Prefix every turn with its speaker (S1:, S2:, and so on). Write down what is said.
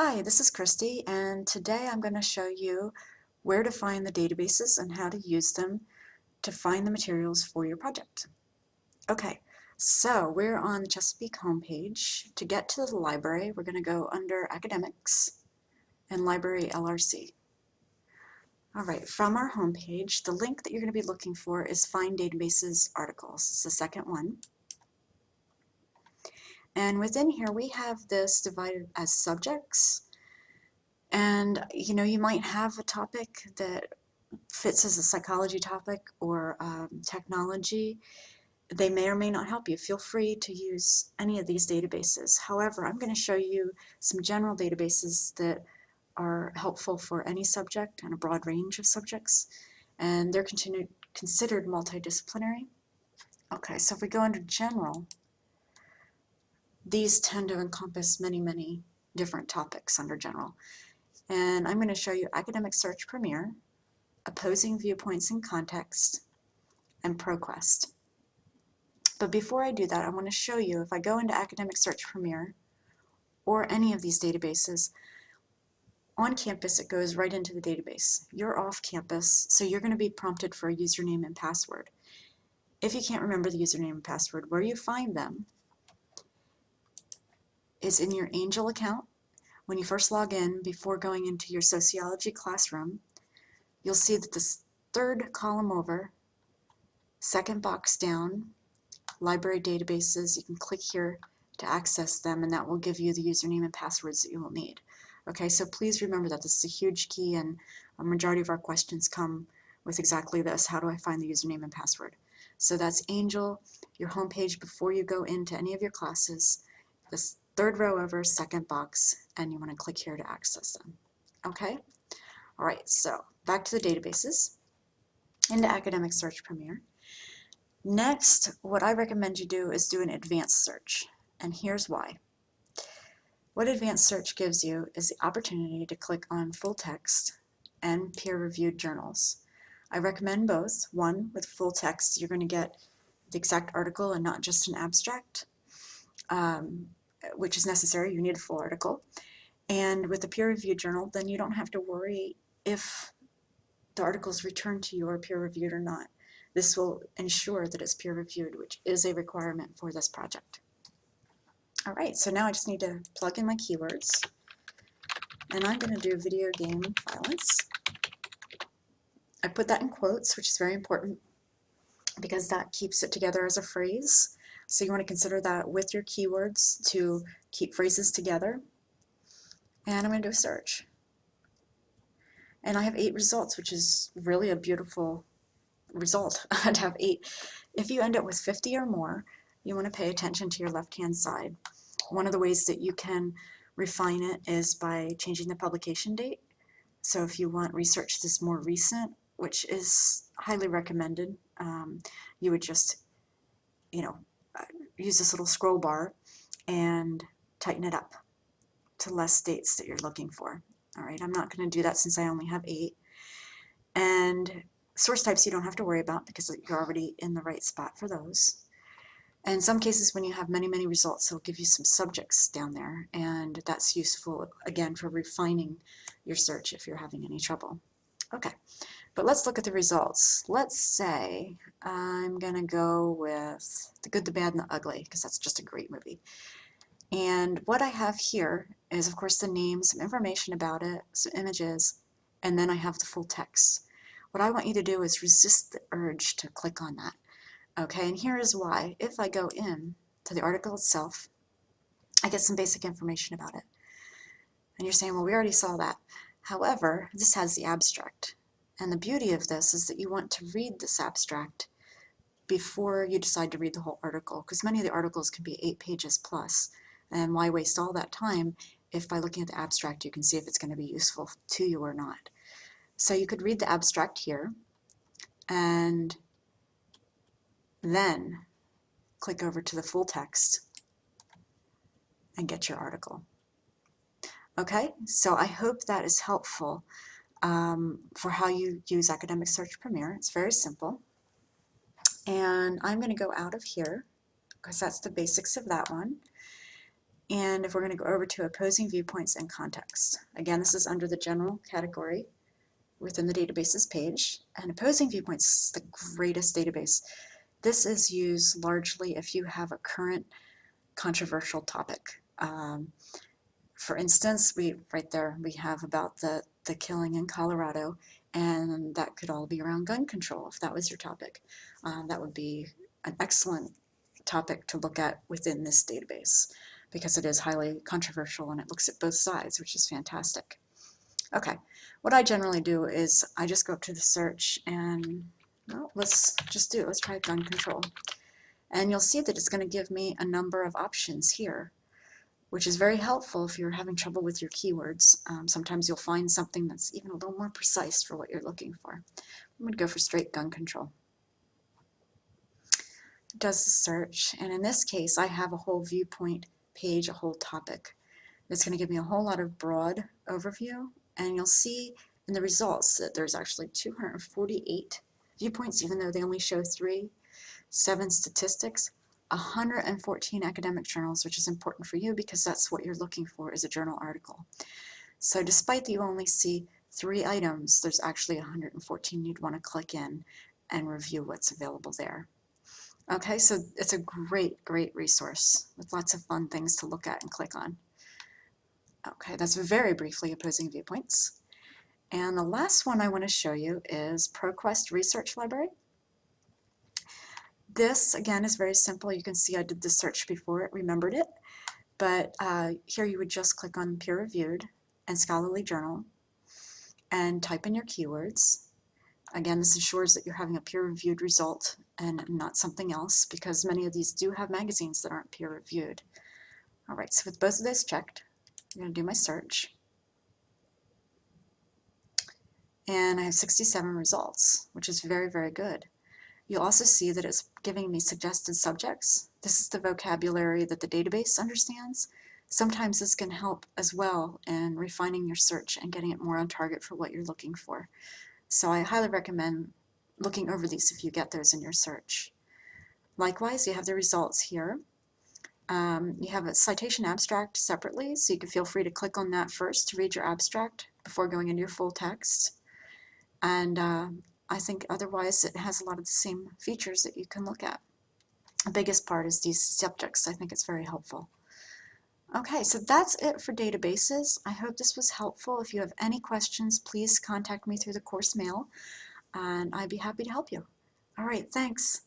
S1: Hi, this is Christy, and today I'm going to show you where to find the databases and how to use them to find the materials for your project. Okay, so we're on the Chesapeake homepage. To get to the library, we're going to go under Academics and Library LRC. All right, from our homepage, the link that you're going to be looking for is Find Databases Articles. It's the second one. And within here, we have this divided as subjects. And you might have a topic that fits as a psychology topic or technology. They may or may not help you. Feel free to use any of these databases. However, I'm going to show you some general databases that are helpful for any subject and a broad range of subjects, and they're considered multidisciplinary. Okay, so if we go under general, these tend to encompass many different topics under general. And I'm going to show you Academic Search Premier, Opposing Viewpoints in Context, and ProQuest. But before I do that, I want to show you, if I go into Academic Search Premier or any of these databases, on campus it goes right into the database. You're off campus, so you're going to be prompted for a username and password. If you can't remember the username and password, where you find them is in your Angel account. When you first log in, before going into your sociology classroom, you'll see that this third column over, second box down, library databases, you can click here to access them, and that will give you the username and passwords that you will need. Okay, so please remember that this is a huge key, and a majority of our questions come with exactly this: how do I find the username and password? So that's Angel, your homepage before you go into any of your classes, this third row over, second box, and you want to click here to access them. Okay? All right, so back to the databases, into Academic Search Premier. Next, what I recommend you do is do an advanced search, and here's why. What advanced search gives you is the opportunity to click on full text and peer-reviewed journals. I recommend both. One, with full text, you're going to get the exact article and not just an abstract, which is necessary. You need a full article. And with the peer-reviewed journal, then you don't have to worry if the article is returned to you or peer-reviewed or not. This will ensure that it's peer-reviewed, which is a requirement for this project. All right, so now I just need to plug in my keywords, and I'm going to do video game violence. I put that in quotes, which is very important because that keeps it together as a phrase. So you want to consider that with your keywords to keep phrases together. And I'm going to do a search. And I have 8 results, which is really a beautiful result. I'd have 8. If you end up with 50 or more, you want to pay attention to your left-hand side. One of the ways that you can refine it is by changing the publication date. So if you want research that's more recent, which is highly recommended, you would just, use this little scroll bar and tighten it up to less dates that you're looking for. All right, I'm not going to do that since I only have 8. And source types you don't have to worry about because you're already in the right spot for those. And in some cases, when you have many results, it'll give you some subjects down there, and that's useful, again, for refining your search if you're having any trouble. Okay, but let's look at the results. Let's say I'm going to go with The Good, the Bad, and the Ugly, because that's just a great movie. And what I have here is, of course, the name, some information about it, some images, and then I have the full text. What I want you to do is resist the urge to click on that. Okay, and here is why. If I go in to the article itself, I get some basic information about it. And you're saying, well, we already saw that. However, this has the abstract. And the beauty of this is that you want to read this abstract before you decide to read the whole article, because many of the articles can be 8 pages plus. And why waste all that time if by looking at the abstract you can see if it's going to be useful to you or not. So you could read the abstract here and then click over to the full text and get your article. Okay, so I hope that is helpful for how you use Academic Search Premier. It's very simple. And I'm going to go out of here because that's the basics of that one. And if we're going to go over to opposing viewpoints and context, again, this is under the general category within the databases page. And opposing viewpoints is the greatest database. This is used largely if you have a current controversial topic. For instance, right there we have about the killing in Colorado, and that could all be around gun control if that was your topic. That would be an excellent topic to look at within this database because it is highly controversial and it looks at both sides, which is fantastic. Okay, what I generally do is I just go up to the search and, well, let's try gun control. And you'll see that it's going to give me a number of options here, which is very helpful if you're having trouble with your keywords. Sometimes you'll find something that's even a little more precise for what you're looking for. I'm going to go for straight gun control. It does the search, and in this case I have a whole viewpoint page, a whole topic. It's going to give me a whole lot of broad overview, and you'll see in the results that there's actually 248 viewpoints, even though they only show 3, 7 statistics, 114 academic journals, which is important for you because that's what you're looking for is a journal article. So despite that you only see 3 items, there's actually 114 you'd want to click in and review what's available there. Okay, so it's a great, great resource with lots of fun things to look at and click on. Okay, that's very briefly opposing viewpoints. And the last one I want to show you is ProQuest Research Library. This, again, is very simple. You can see I did the search before it, remembered it. But here you would just click on peer-reviewed and scholarly journal and type in your keywords. Again, this ensures that you're having a peer-reviewed result and not something else, because many of these do have magazines that aren't peer-reviewed. All right, so with both of those checked, I'm going to do my search. And I have 67 results, which is very, very good. You'll also see that it's giving me suggested subjects. This is the vocabulary that the database understands. Sometimes this can help as well in refining your search and getting it more on target for what you're looking for. So I highly recommend looking over these if you get those in your search. Likewise, you have the results here. You have a citation abstract separately, so you can feel free to click on that first to read your abstract before going into your full text. And I think otherwise it has a lot of the same features that you can look at. The biggest part is these subjects. I think it's very helpful. Okay, so that's it for databases. I hope this was helpful. If you have any questions, please contact me through the course mail, and I'd be happy to help you. All right, thanks.